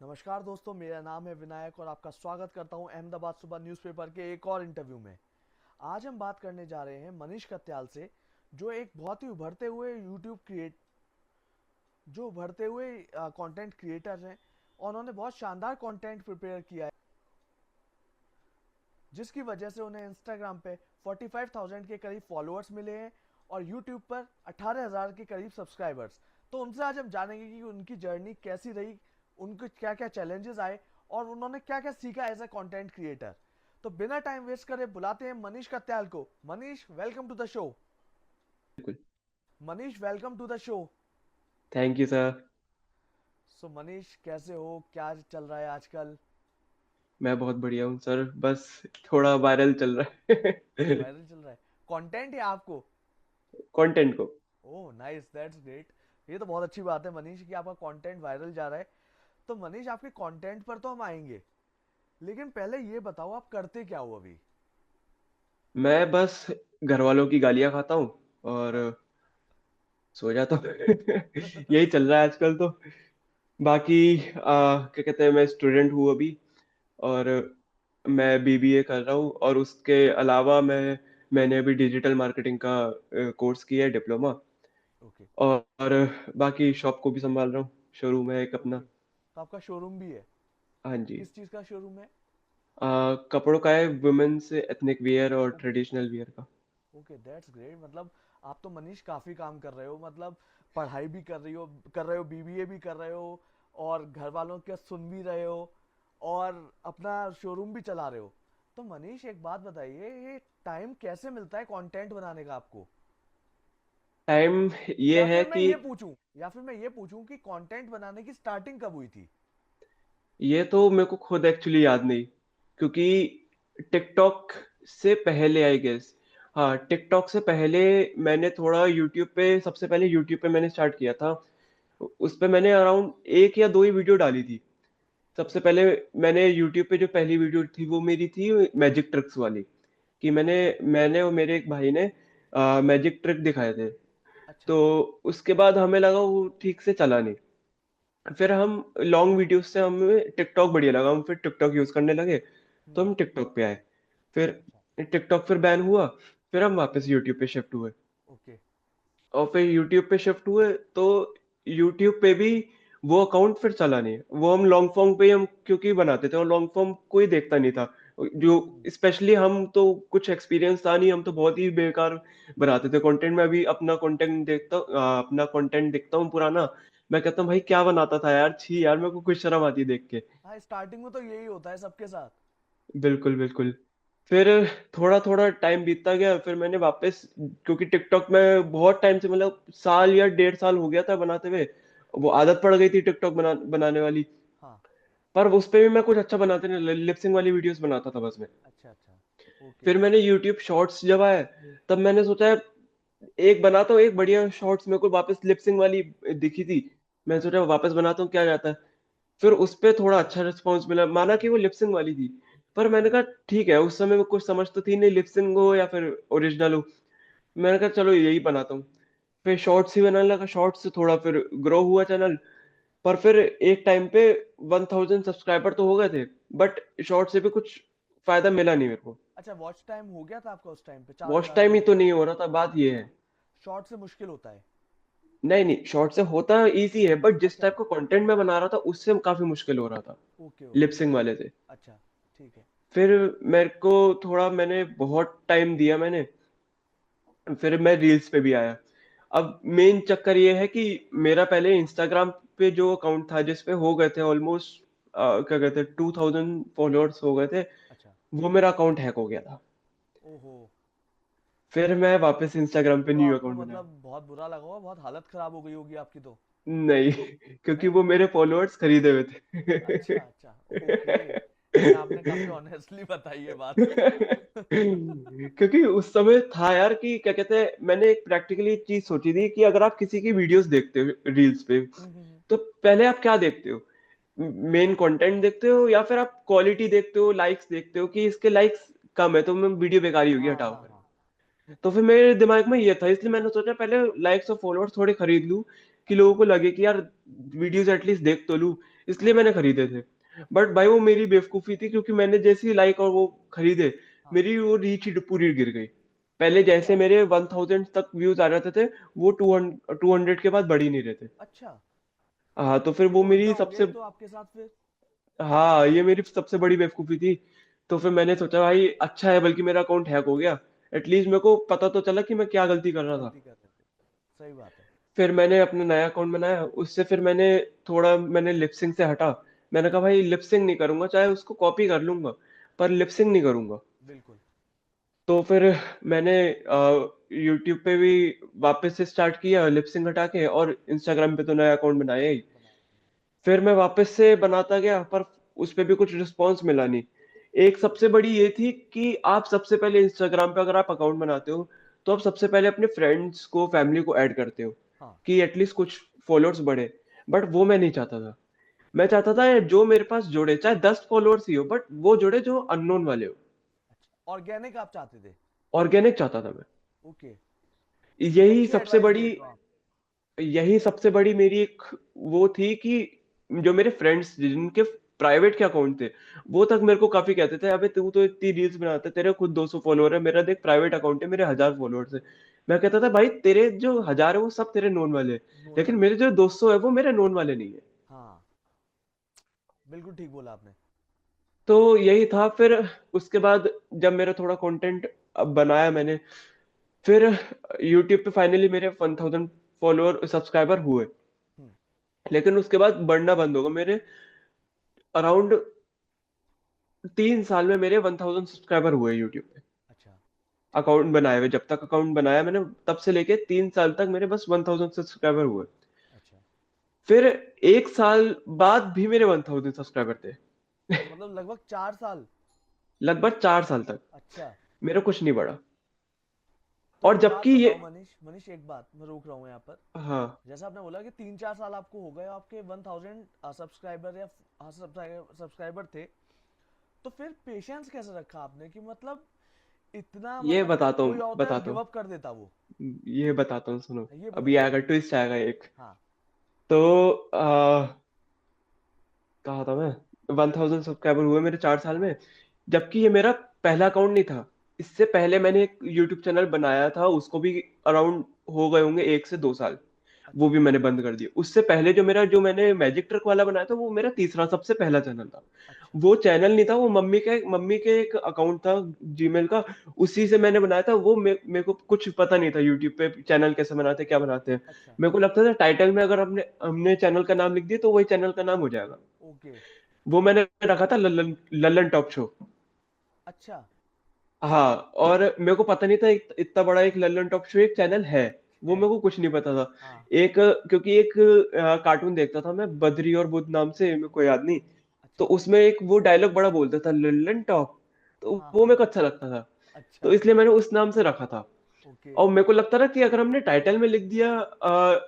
नमस्कार दोस्तों, मेरा नाम है विनायक और आपका स्वागत करता हूं अहमदाबाद सुबह न्यूज़पेपर के एक और इंटरव्यू में। आज हम बात करने जा रहे हैं मनीष कत्याल से, जो एक बहुत ही उभरते हुए यूट्यूब क्रिएट जो उभरते हुए कंटेंट क्रिएटर हैं और उन्होंने बहुत शानदार कंटेंट प्रिपेयर किया है, जिसकी वजह से उन्हें इंस्टाग्राम पे 45,000 के करीब फॉलोअर्स मिले हैं और यूट्यूब पर 18,000 के करीब सब्सक्राइबर्स। तो उनसे आज हम जानेंगे कि उनकी जर्नी कैसी रही, उनके क्या क्या चैलेंजेस आए और उन्होंने क्या क्या सीखा एज ए कंटेंट क्रिएटर। तो बिना टाइम वेस्ट करे बुलाते हैं मनीष कत्याल को। Manish, welcome to the show. बिल्कुल। Manish, welcome to the show. Thank you sir. So Manish, कैसे हो, क्या चल रहा है आजकल? मैं बहुत बढ़िया हूँ सर, बस थोड़ा वायरल चल रहा है। वायरल चल रहा है कंटेंट है आपको? कंटेंट को। Oh nice, that's great. ये तो बहुत अच्छी बात है मनीष कि आपका कंटेंट वायरल जा रहा है। तो मनीष, आपके कंटेंट पर तो हम आएंगे, लेकिन पहले ये बताओ आप करते क्या हो अभी? मैं बस घर वालों की गालियां खाता हूँ और सो जाता हूँ। यही चल रहा है आजकल तो। बाकी क्या कहते हैं, मैं स्टूडेंट हूँ अभी और मैं बीबीए कर रहा हूँ और उसके अलावा मैंने अभी डिजिटल मार्केटिंग का कोर्स किया है, डिप्लोमा। ओके। और बाकी शॉप को भी संभाल रहा हूँ, शोरूम है एक ओके, अपना। तो आपका शोरूम भी है? हाँ जी। किस चीज का शोरूम है? कपड़ों का है, वुमेन्स एथनिक वियर और ओके। ट्रेडिशनल वियर का। Okay, that's great. मतलब आप तो मनीष काफी काम कर रहे हो, मतलब पढ़ाई भी कर रहे हो, बीबीए भी कर रहे हो और घर वालों के सुन भी रहे हो और अपना शोरूम भी चला रहे हो। तो मनीष, एक बात बताइए, ये टाइम कैसे मिलता है कंटेंट बनाने का आपको? टाइम ये या है फिर मैं कि ये पूछूं या फिर मैं ये पूछूं कि कंटेंट बनाने की स्टार्टिंग कब हुई थी? ये तो मेरे को खुद एक्चुअली याद नहीं, क्योंकि टिकटॉक से पहले आई गेस। हाँ, टिकटॉक से पहले मैंने थोड़ा यूट्यूब पे, सबसे पहले यूट्यूब पे मैंने स्टार्ट किया था। उस पे मैंने अराउंड एक या दो ही वीडियो डाली थी। सबसे पहले मैंने यूट्यूब पे जो पहली वीडियो थी वो मेरी थी मैजिक ट्रिक्स वाली, कि मैंने अच्छा। मैंने और मेरे एक भाई ने मैजिक ट्रिक दिखाए थे। अच्छा। तो उसके बाद हमें लगा वो ठीक से चला नहीं। फिर हम लॉन्ग वीडियोस से हमें टिकटॉक बढ़िया लगा, हम फिर टिकटॉक यूज करने लगे। तो हम्म। हम टिकटॉक पे आए। फिर अच्छा। टिकटॉक फिर बैन हुआ। फिर हम वापस यूट्यूब पे शिफ्ट हुए। ओके। और फिर यूट्यूब पे शिफ्ट हुए तो यूट्यूब पे भी वो अकाउंट फिर चला नहीं। वो हम लॉन्ग फॉर्म पे ही हम क्योंकि बनाते थे और लॉन्ग फॉर्म कोई देखता नहीं था। जो हम्म। स्पेशली हम तो कुछ एक्सपीरियंस था नहीं, हम तो बहुत ही बेकार बनाते थे कंटेंट। में अभी अपना कंटेंट देखता हूँ पुराना, मैं कहता हूँ भाई क्या बनाता था यार, छी यार, मेरे को कुछ शर्म आती है देख के। हाँ, स्टार्टिंग में तो यही होता है सबके साथ। बिल्कुल बिल्कुल। फिर थोड़ा थोड़ा टाइम बीतता गया, फिर मैंने वापस, क्योंकि टिकटॉक में बहुत टाइम से, मतलब साल या 1.5 साल हो गया था बनाते हुए। वो आदत पड़ गई थी टिकटॉक बनाने वाली। हाँ। पर उस पे भी मैं कुछ अच्छा बनाते नहीं, लिपसिंग वाली वीडियोस बनाता था बस मैं। अच्छा अच्छा। ओके। फिर मैंने यूट्यूब शॉर्ट्स जब आया, तब मैंने सोचा एक बनाता हूँ, एक बढ़िया शॉर्ट्स मेरे को वापस लिपसिंग वाली दिखी थी। मैंने हाँ। सोचा वापस बनाता हूँ क्या जाता है। फिर उस पे थोड़ा अच्छा रिस्पॉन्स मिला, माना कि वो लिपसिंग वाली थी। पर मैंने कहा ठीक है, उस समय में कुछ समझ तो थी नहीं, लिपसिंग हो या फिर ओरिजिनल हो। मैंने कहा चलो यही बनाता हूँ। फिर शॉर्ट्स ही बनाने लगा, शॉर्ट्स से थोड़ा फिर ग्रो हुआ चैनल। पर फिर एक टाइम पे 1,000 सब्सक्राइबर तो हो गए थे, बट शॉर्ट से भी कुछ फायदा मिला नहीं मेरे को। अच्छा, वॉच टाइम हो गया था आपका उस टाइम पे चार वॉच हजार टाइम ही पाँच तो हजार नहीं हो रहा था, बात ये है। अच्छा, शॉर्ट से मुश्किल होता है। नहीं नहीं, शॉर्ट से होता इजी है, बट जिस अच्छा। टाइप का कंटेंट मैं बना रहा था उससे काफी मुश्किल हो रहा था, ओके ओके। लिपसिंग वाले से। अच्छा। ठीक है। फिर मेरे को थोड़ा, मैंने बहुत टाइम दिया मैंने। फिर मैं रील्स पे भी आया। अब मेन चक्कर ये है कि मेरा पहले इंस्टाग्राम पे जो अकाउंट था जिसपे हो गए थे ऑलमोस्ट, क्या कहते हैं, 2,000 फॉलोअर्स हो गए थे। अच्छा। वो मेरा अकाउंट हैक हो गया था। ओहो। फिर मैं वापस इंस्टाग्राम पे तो न्यू आपको अकाउंट बनाया। मतलब बहुत बुरा लगा होगा, बहुत हालत खराब हो गई होगी आपकी तो। नहीं, क्योंकि नहीं। वो मेरे फॉलोअर्स खरीदे हुए अच्छा थे। अच्छा। ओके। ये आपने काफी ऑनेस्टली बताई है बात। क्योंकि उस समय था यार कि क्या कहते हैं, मैंने एक प्रैक्टिकली चीज सोची थी कि अगर आप किसी की वीडियोस देखते हो रील्स पे, हम्म। तो पहले आप क्या देखते हो? मेन कंटेंट देखते हो या फिर आप क्वालिटी देखते हो, लाइक्स देखते हो कि इसके लाइक्स कम है तो मैं वीडियो बेकार ही होगी, हाँ हटाओ हाँ फिर। हाँ। तो फिर मेरे दिमाग में ये था, इसलिए मैंने सोचा पहले लाइक्स और फॉलोअर्स थोड़े खरीद लूं, कि लोगों को लगे कि यार वीडियोस एटलीस्ट देख तो लूं। इसलिए हाँ मैंने खरीदे थे। बट भाई वो मेरी बेवकूफी थी, क्योंकि मैंने जैसे ही लाइक और वो खरीदे, हाँ। मेरी वो रीच ही पूरी गिर गई। पहले जैसे अच्छा मेरे 1000 तक व्यूज आ जाते थे, वो 200 के बाद बढ़ ही नहीं रहे थे। अच्छा। हाँ, तो फिर ये वो तो उल्टा मेरी हो गया, सबसे, ये तो आपके साथ फिर। हाँ ये मेरी सबसे बड़ी बेवकूफी थी। तो फिर मैंने सोचा भाई अच्छा है, बल्कि मेरा अकाउंट हैक हो गया, एटलीस्ट मेरे को पता तो चला कि मैं क्या गलती कर रहा था। गलती कर रहे थे। सही बात है। फिर मैंने अपना नया अकाउंट बनाया, उससे फिर मैंने लिपसिंग से हटा। मैंने कहा भाई लिपसिंग नहीं करूंगा, चाहे उसको कॉपी कर लूंगा, पर लिपसिंग नहीं करूंगा। बिल्कुल। तो फिर मैंने यूट्यूब पे भी वापस से स्टार्ट किया लिपसिंग हटा के, और इंस्टाग्राम पे तो नया अकाउंट बनाया ही। बनाया। फिर मैं वापस से बनाता गया, पर उस पे भी कुछ रिस्पॉन्स मिला नहीं। एक सबसे बड़ी ये थी कि आप सबसे पहले इंस्टाग्राम पे अगर आप अकाउंट बनाते हो, तो आप सबसे पहले अपने फ्रेंड्स को, फैमिली को ऐड करते हो, हाँ। कि एटलीस्ट कुछ फॉलोअर्स बढ़े। बट वो मैं नहीं चाहता था। मैं चाहता था जो मेरे पास जुड़े, चाहे 10 फॉलोअर्स ही हो, बट वो जुड़े जो अननोन वाले हो। अच्छा, ऑर्गेनिक आप चाहते थे। ऑर्गेनिक चाहता था मैं। ओके। ये यही अच्छी सबसे एडवाइस दे बड़ी रहे हो आप। यही सबसे बड़ी मेरी एक वो थी कि जो मेरे फ्रेंड्स जिनके प्राइवेट के अकाउंट थे, वो तक मेरे को काफी कहते थे, अबे तू तो इतनी रील्स बनाता है, तेरे खुद 200 फॉलोअर है, मेरा देख प्राइवेट अकाउंट है, मेरे 1000 फॉलोअर्स है। मैं कहता था भाई तेरे जो 1000 है वो सब तेरे नोन वाले हैं, नोन लेकिन वाले। मेरे जो 200 है वो मेरे नोन वाले नहीं है। हाँ, बिल्कुल ठीक बोला आपने। तो यही था। फिर उसके बाद जब मेरा थोड़ा कंटेंट अब बनाया मैंने, फिर यूट्यूब पे फाइनली मेरे 1000 फॉलोअर सब्सक्राइबर हुए। हम्म। लेकिन उसके बाद बढ़ना बंद हो गया मेरे। अराउंड 3 साल में मेरे 1000 सब्सक्राइबर हुए यूट्यूब पे, अच्छा अकाउंट बनाए हुए। जब तक अकाउंट बनाया मैंने, तब से लेके 3 साल तक मेरे बस 1000 सब्सक्राइबर हुए। अच्छा। फिर 1 साल बाद भी मेरे 1000 सब्सक्राइबर थे। अच्छा, मतलब लगभग 4 साल। लगभग 4 साल तक अच्छा। मेरा कुछ नहीं बढ़ा। तो और एक बात जबकि ये, बताओ मनीष, मनीष एक बात मैं रोक रहा हूँ यहाँ पर। हाँ जैसा आपने बोला कि 3-4 साल आपको हो गए, आपके 1000 सब्सक्राइबर या सब्सक्राइबर थे, तो फिर पेशेंस कैसे रखा आपने कि मतलब इतना, ये मतलब बताता कोई हूँ होता है बताता गिव हूँ अप कर देता वो। ये बताता हूँ, सुनो। ये अभी बताइए। आएगा ट्विस्ट, आएगा एक। हाँ। तो कहा था मैं, 1000 सब्सक्राइबर हुए मेरे 4 साल हाँ। में। जबकि ये मेरा पहला अकाउंट नहीं था। इससे पहले मैंने एक यूट्यूब चैनल बनाया था, उसको भी अराउंड हो गए होंगे 1 से 2 साल। वो अच्छा भी मैंने बंद कर दिया। उससे पहले जो मैंने मैजिक ट्रक वाला बनाया था, वो मेरा तीसरा सबसे पहला चैनल था। अच्छा। वो चैनल नहीं था, वो मम्मी के एक अकाउंट था, जीमेल का। उसी से मैंने बनाया था वो। मेरे को कुछ पता नहीं था यूट्यूब पे चैनल कैसे बनाते हैं, क्या बनाते हैं। अच्छा। मेरे को लगता था टाइटल में अगर हमने हमने चैनल का नाम लिख दिया तो वही चैनल का नाम हो जाएगा। ओके। वो मैंने रखा था लल्लन लल्लन टॉप शो। अच्छा। हाँ, और मेरे को पता नहीं था इतना बड़ा एक लल्लन टॉप शो एक चैनल है। वो है। मेरे को कुछ नहीं पता था। हाँ। एक क्योंकि एक कार्टून देखता था मैं, बद्री और बुद्ध नाम से, मेरे को याद नहीं। तो अच्छा। उसमें एक वो डायलॉग बड़ा बोलता था, लल्लन टॉप। तो हाँ वो हाँ मेरे को हाँ। अच्छा लगता था। तो अच्छा। इसलिए मैंने उस नाम से रखा था। ओके। और मेरे को लगता था कि अगर हमने टाइटल में लिख दिया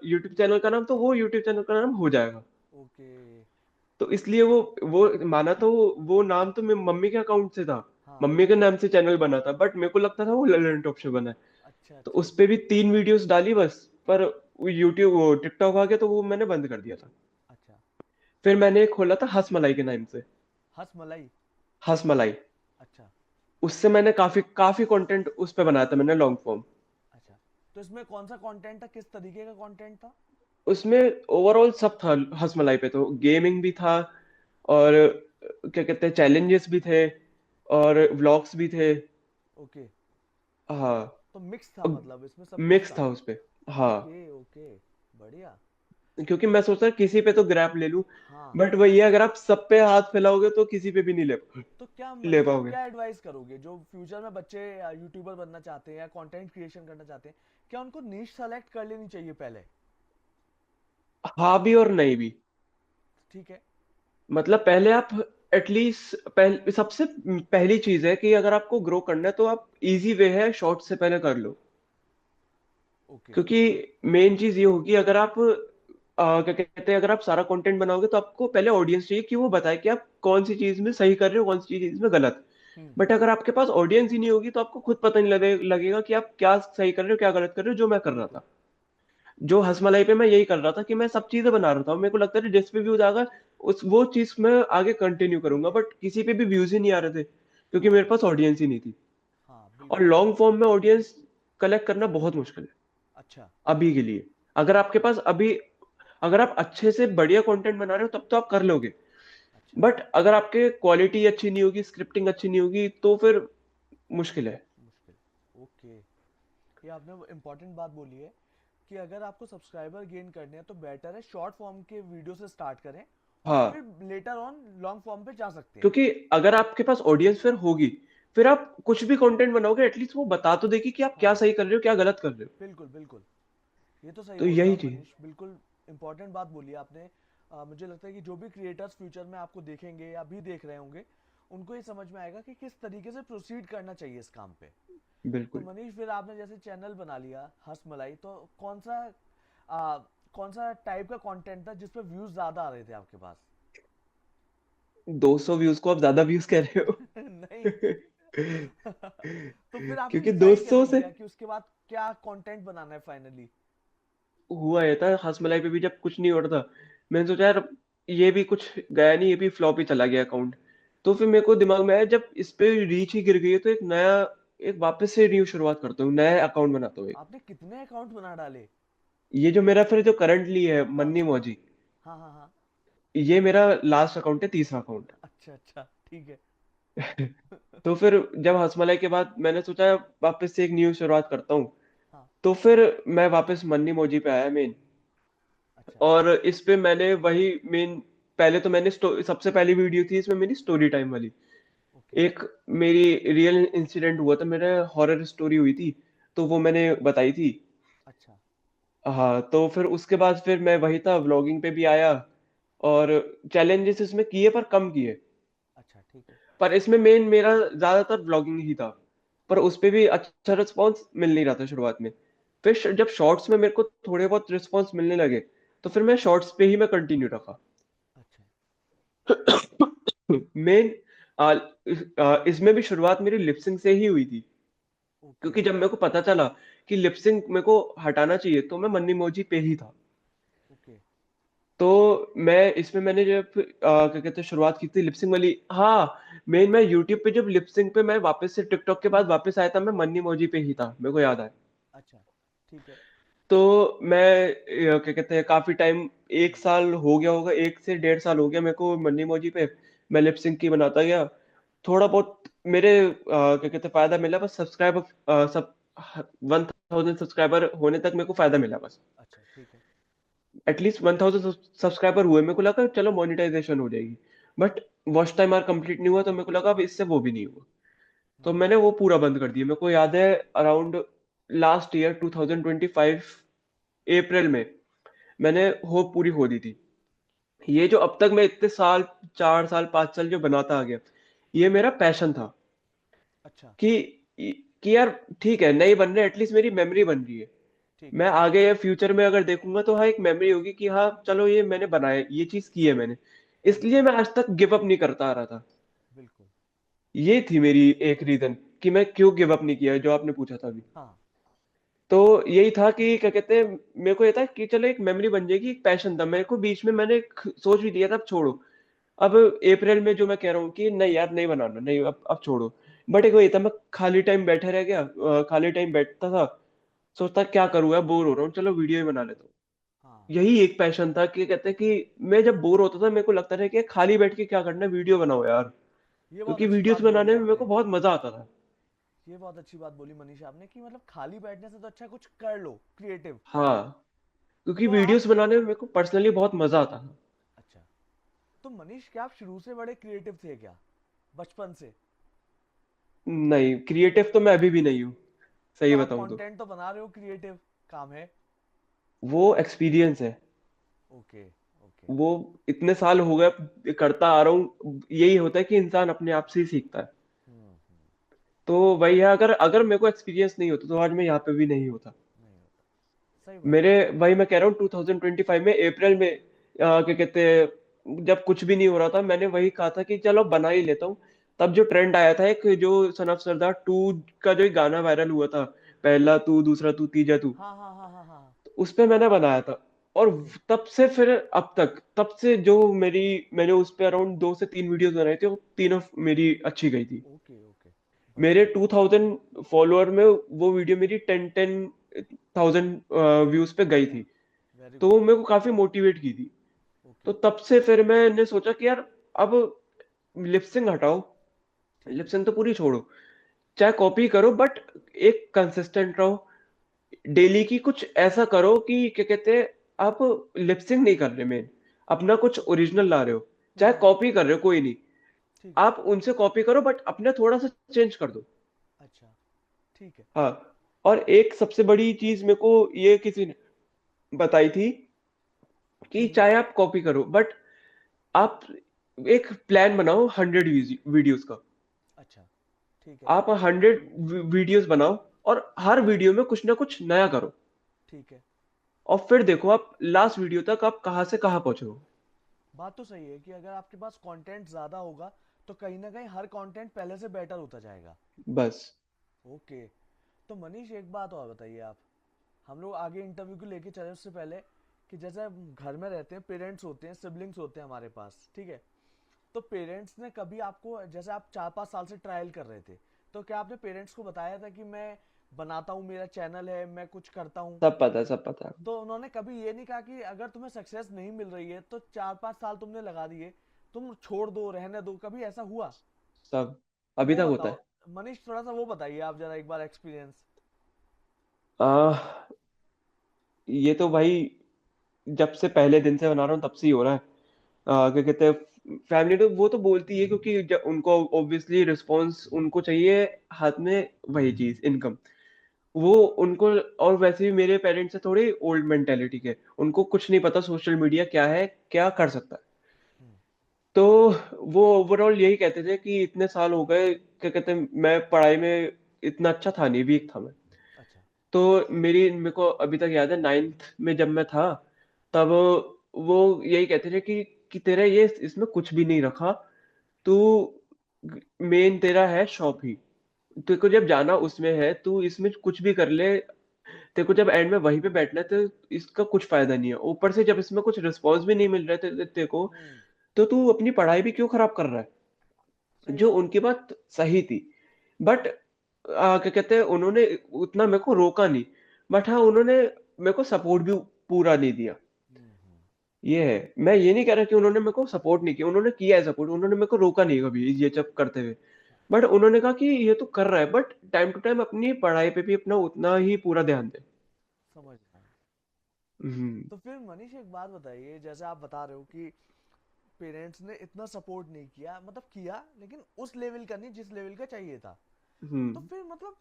यूट्यूब चैनल का नाम, तो वो यूट्यूब चैनल का नाम हो जाएगा। ओके। तो इसलिए वो माना, तो वो नाम तो मेरी मम्मी के अकाउंट से था। हाँ। मम्मी के नाम से चैनल बना था, बट मेरे को लगता था वो ललन टॉप से बना है। अच्छा तो अच्छा उस पे अच्छा। भी 3 वीडियोस डाली बस। पर वो यूट्यूब, वो टिकटॉक आ गया, तो वो मैंने बंद कर दिया था। अच्छा। फिर मैंने एक खोला था हंस मलाई के नाम से। हंस मलाई। हंस मलाई। अच्छा। उससे मैंने काफी काफी कंटेंट उस पे बनाया था मैंने, लॉन्ग फॉर्म। अच्छा, तो इसमें कौन सा कंटेंट था, किस तरीके का कंटेंट था। उसमें ओवरऑल सब था। हंस मलाई पे तो गेमिंग भी था, और क्या कहते हैं, चैलेंजेस भी थे, और व्लॉग्स भी थे। ओके। हाँ, तो मिक्स था, मतलब इसमें सब कुछ मिक्स था। था उस पे। हाँ, ओके ओके। बढ़िया। क्योंकि मैं सोचता किसी पे तो ग्रैप ले लूं, हाँ। बट वही है, अगर आप सब पे हाथ फैलाओगे तो किसी पे भी नहीं तो क्या ले मनीष आप पाओगे। क्या एडवाइस करोगे, जो फ्यूचर में बच्चे यूट्यूबर बनना चाहते हैं या कंटेंट क्रिएशन करना चाहते हैं, क्या उनको नीश सेलेक्ट कर लेनी चाहिए पहले। हाँ भी और नहीं भी। ठीक है। मतलब पहले आप एटलीस्ट सबसे पहली चीज है कि अगर आपको ग्रो करना है, तो आप इजी वे है, शॉर्ट से पहले कर लो। ओके। क्योंकि मेन चीज ये होगी, अगर आप क्या कहते हैं, अगर आप सारा कंटेंट बनाओगे, तो आपको पहले ऑडियंस चाहिए कि वो बताए कि आप कौन सी चीज में सही कर रहे हो, कौन सी चीज में गलत। हम्म। बट अगर आपके पास ऑडियंस ही नहीं होगी, तो आपको खुद पता नहीं लगेगा कि आप क्या सही कर रहे हो, क्या गलत कर रहे हो, जो मैं कर रहा बिल्कुल। था। जो हंसमलाई पे मैं यही कर रहा था कि मैं सब चीजें बना रहा था, मेरे को लगता था जिस पे व्यूज आ गए उस वो चीज मैं आगे कंटिन्यू करूंगा, बट किसी पे भी व्यूज ही नहीं आ रहे थे क्योंकि हाँ मेरे पास ऑडियंस ही नहीं थी। हाँ, और बिल्कुल लॉन्ग बिल्कुल। फॉर्म में ऑडियंस कलेक्ट करना बहुत मुश्किल है अच्छा। अभी के लिए। अगर आपके पास अभी, अगर आप अच्छे से बढ़िया कंटेंट बना रहे हो तब तो आप कर लोगे, अच्छा। बट अगर आपके क्वालिटी अच्छी नहीं होगी, स्क्रिप्टिंग अच्छी नहीं होगी, तो फिर मुश्किल है। मुश्किल। ओके। ये आपने वो इम्पोर्टेंट बात बोली है कि अगर आपको सब्सक्राइबर गेन करने हैं तो बेटर है शॉर्ट फॉर्म के वीडियो से स्टार्ट करें और हाँ, फिर लेटर ऑन लॉन्ग फॉर्म पे जा सकते हैं। क्योंकि अगर आपके पास ऑडियंस फिर होगी, फिर आप कुछ भी कंटेंट बनाओगे एटलीस्ट वो बता तो देगी कि आप क्या हाँ, सही कर रहे हो क्या गलत कर रहे हो। बिल्कुल बिल्कुल। ये तो सही तो बोल रहे हो यही आप चीज। मनीष, बिल्कुल इंपॉर्टेंट बात बोली है आपने। मुझे लगता है कि जो भी क्रिएटर्स फ्यूचर में आपको देखेंगे या भी देख रहे होंगे, उनको ये समझ में आएगा कि किस तरीके से प्रोसीड करना चाहिए इस काम पे। तो बिल्कुल। मनीष, फिर आपने जैसे चैनल बना लिया हंस मलाई, तो आ, कौन सा टाइप का कंटेंट था जिस पे व्यूज ज्यादा आ रहे थे आपके पास? 200 व्यूज को आप ज्यादा व्यूज कह रहे हो? नहीं। तो फिर आपने क्योंकि डिसाइड 200 कैसे से किया कि उसके बाद क्या कंटेंट बनाना है फाइनली? हुआ ये था, हंसमलाई पे भी जब कुछ नहीं हो रहा था, मैंने सोचा यार ये भी कुछ गया नहीं, ये भी फ्लॉप ही चला गया अकाउंट। तो फिर मेरे को दिमाग में आया जब इस पे रीच ही गिर गई है तो एक नया, एक वापस से न्यू शुरुआत करता हूँ, नया अकाउंट बनाता हूँ एक। आपने कितने अकाउंट बना डाले? ये जो मेरा फिर जो करंटली है हाँ मन्नी मौजी, हाँ हाँ हाँ। ये मेरा लास्ट अकाउंट है, तीसरा अकाउंट। अच्छा अच्छा, ठीक है। तो फिर जब हंसमलाई के बाद मैंने सोचा वापस से एक न्यू शुरुआत करता हूँ, हाँ। तो फिर मैं वापस मन्नी मौजी पे आया मेन। अच्छा। और इस पे मैंने वही मेन, पहले तो मैंने सबसे पहली वीडियो थी इसमें मेरी स्टोरी टाइम वाली। ओके। एक मेरी रियल इंसिडेंट हुआ था, मेरा हॉरर स्टोरी हुई थी, तो वो मैंने बताई थी। अच्छा हाँ, तो फिर उसके बाद फिर मैं वही था, व्लॉगिंग पे भी आया और चैलेंजेस इसमें किए पर कम किए। अच्छा, ठीक है। पर इसमें मेन मेरा ज्यादातर व्लॉगिंग ही था, पर उस पे भी अच्छा रिस्पॉन्स मिल नहीं रहा था शुरुआत में। फिर जब शॉर्ट्स में मेरे को थोड़े बहुत रिस्पॉन्स मिलने लगे, तो फिर मैं शॉर्ट्स पे ही मैं कंटिन्यू रखा। अच्छा। मेन इसमें भी शुरुआत मेरी लिपसिंग से ही हुई थी, ओके। क्योंकि जब मेरे को पता चला कि लिपसिंग मेरे को हटाना चाहिए तो मैं मन्नी मौजी पे ही था। ओके। तो मैं इसमें मैंने जब क्या कहते हैं शुरुआत की थी लिपसिंग वाली, हाँ, मेन मैं यूट्यूब पे जब लिपसिंग पे मैं वापस से टिकटॉक के बाद वापस आया था, मैं मन्नी मौजी पे ही था, मेरे को याद आया। अच्छा, ठीक है। तो मैं क्या कहते हैं काफी टाइम, 1 साल हो गया होगा, 1 से 1.5 साल हो गया मेरे को मन्नी मौजी पे। मैं लिपसिंग की बनाता गया, थोड़ा बहुत मेरे क्या कहते हैं फायदा मिला, बस सब्सक्राइबर सब 1000 सब्सक्राइबर होने तक मेरे को फायदा मिला बस। अच्छा, ठीक है। एटलीस्ट 1000 सब्सक्राइबर हुए, मेरे को लगा चलो मोनेटाइजेशन हो जाएगी, but watch time are complete नहीं हुआ, तो मेरे को लगा अब इससे वो भी नहीं हुआ। तो हम्म। मैंने वो पूरा बंद कर दिया। मेरे को याद है अराउंड लास्ट ईयर 2025 अप्रैल में मैंने होप पूरी खो दी थी। ये जो अब तक मैं इतने साल, 4 साल 5 साल जो बनाता आ गया, ये मेरा पैशन था अच्छा, कि कि यार ठीक है नहीं बन रहे, एटलीस्ट मेरी मेमोरी बन रही है। ठीक मैं है। आगे या फ्यूचर में अगर देखूंगा तो हाँ एक मेमोरी होगी कि हाँ चलो ये मैंने बनाया, ये चीज की है मैंने। इसलिए बिल्कुल मैं आज तक गिव अप नहीं करता आ रहा था। बिल्कुल। ये थी मेरी एक रीजन कि मैं क्यों गिव अप नहीं किया, जो आपने पूछा था अभी। हाँ। तो यही था कि क्या कहते हैं, मेरे को ये था कि चलो एक मेमोरी बन जाएगी, एक पैशन था मेरे को, बीच में मैंने सोच भी दिया था अब छोड़ो। अब अप्रैल में जो मैं कह रहा हूँ कि नहीं यार नहीं बनाना, नहीं अब छोड़ो। बट एक वही था, मैं खाली टाइम बैठे रह गया, खाली टाइम बैठता था, सोचता क्या करूँ यार, बोर हो रहा हूँ, चलो वीडियो ही बना लेता हूँ। हाँ, यही एक पैशन था कि कहते हैं कि मैं जब बोर होता था मेरे को लगता था कि खाली बैठ के क्या करना है, वीडियो बनाओ यार। ये बहुत क्योंकि अच्छी वीडियोस बात बोली बनाने में मेरे को आपने। बहुत मजा आता था। ये बहुत अच्छी बात बोली मनीषा आपने कि मतलब खाली बैठने से तो अच्छा कुछ कर लो क्रिएटिव। हाँ, क्योंकि तो वीडियोस आप, बनाने में मेरे को पर्सनली बहुत मजा आता था। अच्छा, तो मनीष क्या आप शुरू से बड़े क्रिएटिव थे क्या, बचपन से? नहीं, क्रिएटिव तो मैं अभी भी नहीं हूँ, तो सही आप बताऊं तो। कंटेंट तो बना रहे हो, क्रिएटिव काम है। वो एक्सपीरियंस है। ओके। ओके। वो इतने साल हो गए करता आ रहा हूँ, यही होता है कि इंसान अपने आप से ही सीखता है। तो वही है, अगर अगर मेरे को एक्सपीरियंस नहीं होता तो आज मैं यहाँ पे भी नहीं होता। नहीं होता। सही बात मेरे है। वही मैं कह रहा हूँ 2025 में अप्रैल में क्या कहते हैं जब कुछ भी नहीं हो रहा था, मैंने वही कहा था कि चलो बना ही लेता हूँ। तब जो ट्रेंड आया था एक, जो सन ऑफ सरदार 2 का जो एक गाना वायरल हुआ था, पहला तू दूसरा तू तीजा तू, हाँ हाँ हाँ हाँ हाँ। उस पे मैंने बनाया था। और ओके तब से फिर अब तक, तब से जो मेरी, मैंने उस पे अराउंड 2 से 3 वीडियोस बनाई थी, वो तीनों मेरी अच्छी गई थी। ओके ओके, बढ़िया मेरे है। 2000 फॉलोअर में वो वीडियो मेरी 10,000 व्यूज पे गई थी। वेरी तो गुड। वो मेरे को काफी मोटिवेट की थी। ओके। तो तब से फिर मैंने सोचा कि यार अब लिपसिंग हटाओ, ठीक है। लिपसिंग तो पूरी छोड़ो, चाहे कॉपी करो बट एक कंसिस्टेंट रहो। डेली की कुछ ऐसा करो कि क्या कहते हैं, आप लिपसिंग नहीं कर रहे मेन, अपना कुछ ओरिजिनल ला रहे हो। चाहे हम्म। कॉपी कर रहे हो कोई नहीं, ठीक है। आप उनसे कॉपी करो बट अपने थोड़ा सा चेंज कर दो। अच्छा। ठीक है। हाँ। और एक सबसे बड़ी चीज मेरे को ये किसी ने बताई थी कि हम्म। चाहे आप कॉपी करो बट आप एक प्लान बनाओ 100 वीडियोस का। अच्छा। ठीक है। आप 100 वीडियोस बनाओ और हर वीडियो में कुछ ना कुछ नया करो। ठीक है। और फिर देखो आप लास्ट वीडियो तक आप कहाँ से कहाँ पहुंचे हो। बात तो सही है कि अगर आपके पास कंटेंट ज़्यादा होगा तो कहीं ना कहीं हर कंटेंट पहले से बेटर होता जाएगा। बस। ओके। तो मनीष एक बात और बताइए आप, हम लोग आगे इंटरव्यू को लेके चले उससे पहले, कि जैसे हम घर में रहते हैं, पेरेंट्स होते हैं, सिबलिंग्स होते हैं हमारे पास, ठीक है। तो पेरेंट्स ने कभी आपको, जैसे आप 4-5 साल से ट्रायल कर रहे थे, तो क्या आपने पेरेंट्स को बताया था कि मैं बनाता हूँ, मेरा चैनल है, मैं कुछ करता हूँ? सब पता, सब पता। तो उन्होंने कभी ये नहीं कहा कि अगर तुम्हें सक्सेस नहीं मिल रही है तो 4-5 साल तुमने लगा दिए, तुम छोड़ दो, रहने दो, कभी ऐसा हुआ? सब अभी वो तक होता बताओ है। मनीष, थोड़ा सा वो बताइए आप जरा एक बार एक्सपीरियंस। आ, ये तो भाई जब से पहले दिन से बना रहा हूँ तब से ही हो रहा है। क्या कहते हैं, फैमिली तो वो तो बोलती है क्योंकि जब उनको ऑब्वियसली रिस्पॉन्स उनको चाहिए हाथ में, वही चीज इनकम, वो उनको। और वैसे भी मेरे पेरेंट्स से थोड़ी ओल्ड मेंटेलिटी के, उनको कुछ नहीं पता सोशल मीडिया क्या है, क्या कर सकता है। हम्म। तो वो ओवरऑल यही कहते थे कि इतने साल हो गए, क्या कहते हैं, मैं पढ़ाई में इतना अच्छा था नहीं, वीक था मैं। अच्छा। तो मेरे को अभी तक याद है, 9th में जब मैं था तब वो यही कहते थे कि तेरा ये इसमें कुछ भी नहीं रखा, तू मेन तेरा है शॉप ही, तेरे को जब जाना उसमें है, तू इसमें कुछ भी कर ले, तेरे को जब एंड में वहीं पे बैठना है तो इसका कुछ फायदा नहीं है। ऊपर से जब इसमें कुछ रिस्पॉन्स भी नहीं मिल रहे थे तेरे को, हम्म। तो तू अपनी पढ़ाई भी क्यों खराब कर रहा है। सही जो बात है। उनकी बात सही थी। बट क्या कहते हैं, उन्होंने उतना मेरे को रोका नहीं, बट हाँ उन्होंने मेरे को सपोर्ट भी पूरा नहीं दिया। हम्म। ये है, मैं ये नहीं कह रहा कि उन्होंने मेरे को सपोर्ट नहीं किया, उन्होंने किया है सपोर्ट, उन्होंने मेरे को रोका नहीं कभी ये सब करते हुए। बट उन्होंने कहा कि ये तो कर रहा है बट टाइम टू टाइम अपनी पढ़ाई पे भी अपना उतना ही पूरा ध्यान दे। समझ रहा हूँ। हम्म। तो फिर मनीष एक बात बताइए, जैसे आप बता रहे हो कि पेरेंट्स ने इतना सपोर्ट नहीं किया, मतलब किया लेकिन उस लेवल का नहीं जिस लेवल का चाहिए था। तो हम्म। फिर मतलब,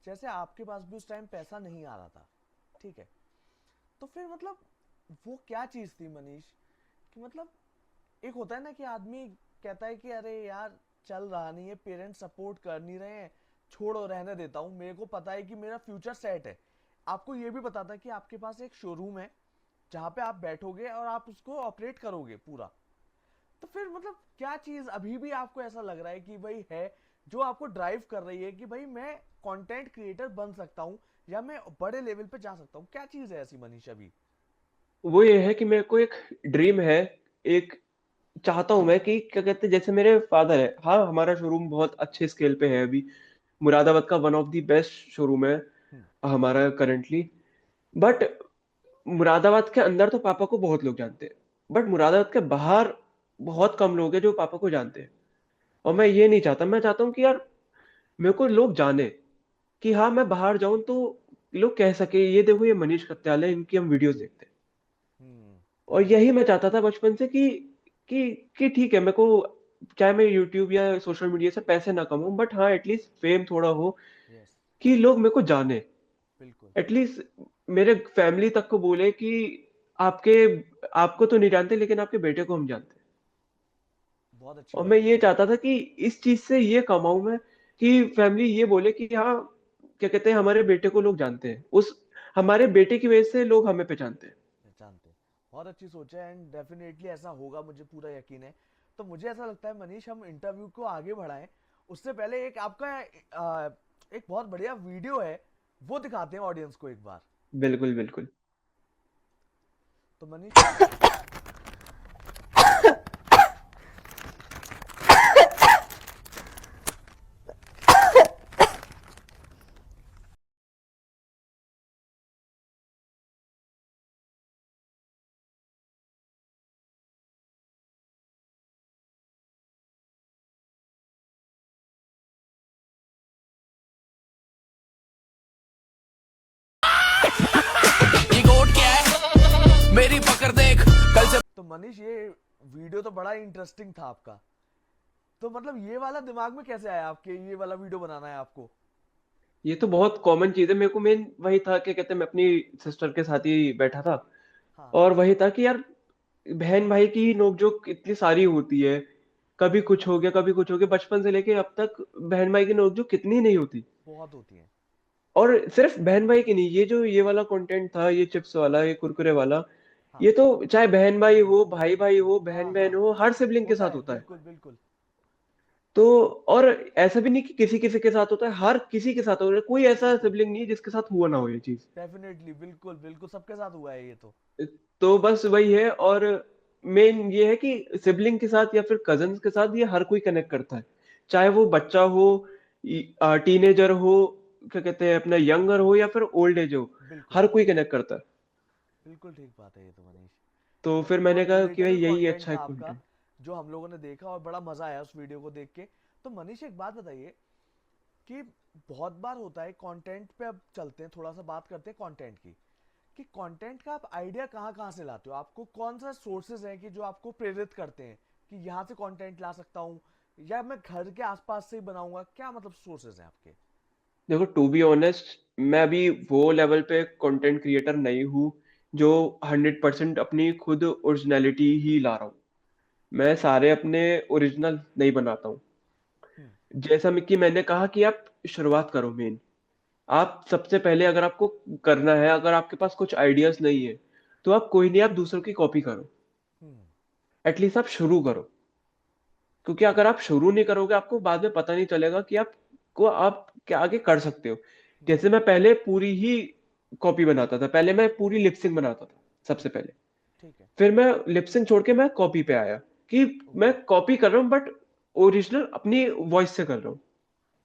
जैसे आपके पास भी उस टाइम पैसा नहीं आ रहा था, ठीक है, तो फिर मतलब वो क्या चीज थी मनीष, कि मतलब एक होता है ना कि आदमी कहता है कि अरे यार चल रहा नहीं है, पेरेंट्स सपोर्ट कर नहीं रहे हैं, छोड़ो, रहने देता हूँ, मेरे को पता है कि मेरा फ्यूचर सेट है। आपको ये भी पता था कि आपके पास एक शोरूम है जहाँ पे आप बैठोगे और आप उसको ऑपरेट करोगे पूरा। तो फिर मतलब क्या चीज अभी भी आपको ऐसा लग रहा है कि भाई है, जो आपको ड्राइव कर रही है कि भाई मैं कंटेंट क्रिएटर बन सकता हूँ या मैं बड़े लेवल पे जा सकता हूँ? क्या चीज है ऐसी मनीष अभी? वो ये है कि मेरे को एक ड्रीम है, एक चाहता हूं मैं कि क्या कहते हैं, जैसे मेरे फादर है, हाँ हमारा शोरूम बहुत अच्छे स्केल पे है अभी, मुरादाबाद का one of the best showroom है हम्म। हमारा करंटली। बट मुरादाबाद के अंदर तो पापा को बहुत लोग जानते हैं, बट मुरादाबाद के बाहर बहुत कम लोग हैं जो पापा को जानते हैं। और मैं हम्म। ये नहीं चाहता, मैं चाहता हूँ कि यार मेरे को लोग जाने, कि हाँ मैं बाहर जाऊं तो लोग कह सके ये देखो ये मनीष कत्याल है, इनकी हम वीडियोस देखते हैं। हम्म। और यही मैं चाहता था बचपन से कि ठीक है मेरे को, चाहे मैं यूट्यूब या सोशल मीडिया से पैसे ना कमाऊं बट हाँ एटलीस्ट फेम थोड़ा हो, यस। कि लोग मेरे को जाने, बिल्कुल। एटलीस्ट मेरे फैमिली तक को बोले कि आपके, आपको तो नहीं जानते लेकिन आपके बेटे को हम जानते हैं। बहुत अच्छी और मैं बात है ये ये। चाहता था कि इस चीज से ये कमाऊं मैं, कि फैमिली ये बोले कि हाँ क्या कहते हैं, हमारे बेटे को लोग जानते हैं, उस हमारे बेटे की वजह से लोग हमें पहचानते हैं। जानते हैं। बहुत अच्छी सोच है एंड डेफिनेटली ऐसा होगा, मुझे पूरा यकीन है। तो मुझे ऐसा लगता है मनीष, हम इंटरव्यू को आगे बढ़ाएं उससे पहले एक आपका एक बहुत बढ़िया वीडियो है, वो दिखाते हैं ऑडियंस को एक बार। बिल्कुल बिल्कुल। तो मनीष ये गोट क्या है मेरी पकड़ देख कल से। तो मनीष ये वीडियो तो बड़ा इंटरेस्टिंग था आपका। तो मतलब ये वाला दिमाग में कैसे आया आपके, ये वाला वीडियो बनाना है आपको? ये तो बहुत कॉमन चीज है। मेरे को मेन वही था कि कहते हैं, मैं अपनी सिस्टर के साथ ही बैठा था हाँ और वही था कि यार बहन भाई की नोकझोंक इतनी सारी होती है। कभी कुछ हो गया, कभी कुछ हो गया, बचपन से लेके अब तक बहन भाई की नोकझोंक कितनी नहीं होती। बहुत होती है। और सिर्फ बहन भाई की नहीं, ये जो ये वाला कंटेंट था, ये चिप्स वाला, ये कुरकुरे वाला, हाँ ये तो चाहे बहन भाई हो, भाई भाई हो, हाँ बहन हाँ बहन हो, हर सिबलिंग के होता साथ है, होता है। बिल्कुल बिल्कुल। तो और ऐसा भी नहीं कि किसी किसी के साथ होता है, हर किसी के साथ होता है। कोई ऐसा बिल्कुल सिबलिंग नहीं है जिसके साथ हुआ ना हो ये चीज। डेफिनेटली, बिल्कुल बिल्कुल सबके साथ हुआ है ये तो। तो बस वही है। और मेन ये है कि सिबलिंग के साथ या फिर कजन्स के साथ ये हर कोई कनेक्ट करता है। चाहे वो बच्चा हो, टीनेजर हो, क्या कहते हैं अपना, यंगर हो या फिर ओल्ड एज हो, बिल्कुल हर कोई कनेक्ट करता है। बिल्कुल ठीक बात है ये तो मनीष। तो फिर मतलब मैंने बहुत कहा कि भाई रिलेटेबल यही कंटेंट अच्छा है था आपका, कंटेंट। जो हम लोगों ने देखा और बड़ा मजा आया उस वीडियो को देख के। तो मनीष एक बात बताइए कि बहुत बार होता है कंटेंट पे, अब चलते हैं थोड़ा सा बात करते हैं कंटेंट की, कि कंटेंट का आप आइडिया कहाँ कहाँ से लाते हो? आपको कौन सा सोर्सेज हैं कि जो आपको प्रेरित करते हैं कि यहाँ से कंटेंट ला सकता हूँ, या मैं घर के आसपास से ही बनाऊंगा? क्या मतलब सोर्सेज हैं आपके? देखो, टू बी ऑनेस्ट, मैं अभी वो लेवल पे कंटेंट क्रिएटर नहीं हूँ जो 100% अपनी खुद ओरिजिनलिटी ही ला रहा हूँ। मैं सारे अपने ओरिजिनल नहीं बनाता हूँ। हम्म जैसा कि मैंने कहा कि आप शुरुआत करो। मेन आप सबसे पहले, अगर आपको करना है, अगर आपके पास कुछ आइडियाज नहीं है, तो आप कोई नहीं, आप दूसरों की कॉपी करो। हम्म एटलीस्ट आप शुरू करो। क्योंकि अगर आप शुरू नहीं करोगे, आपको बाद में पता नहीं चलेगा कि आप क्या आगे कर सकते हो। जैसे बिल्कुल मैं पहले पूरी ही कॉपी बनाता था। पहले मैं पूरी लिपसिंग बनाता था सबसे पहले। ठीक है। फिर मैं लिपसिंग छोड़ के मैं कॉपी पे आया कि मैं ओके कॉपी कर रहा हूँ, बट ओरिजिनल अपनी वॉइस से कर रहा हूँ।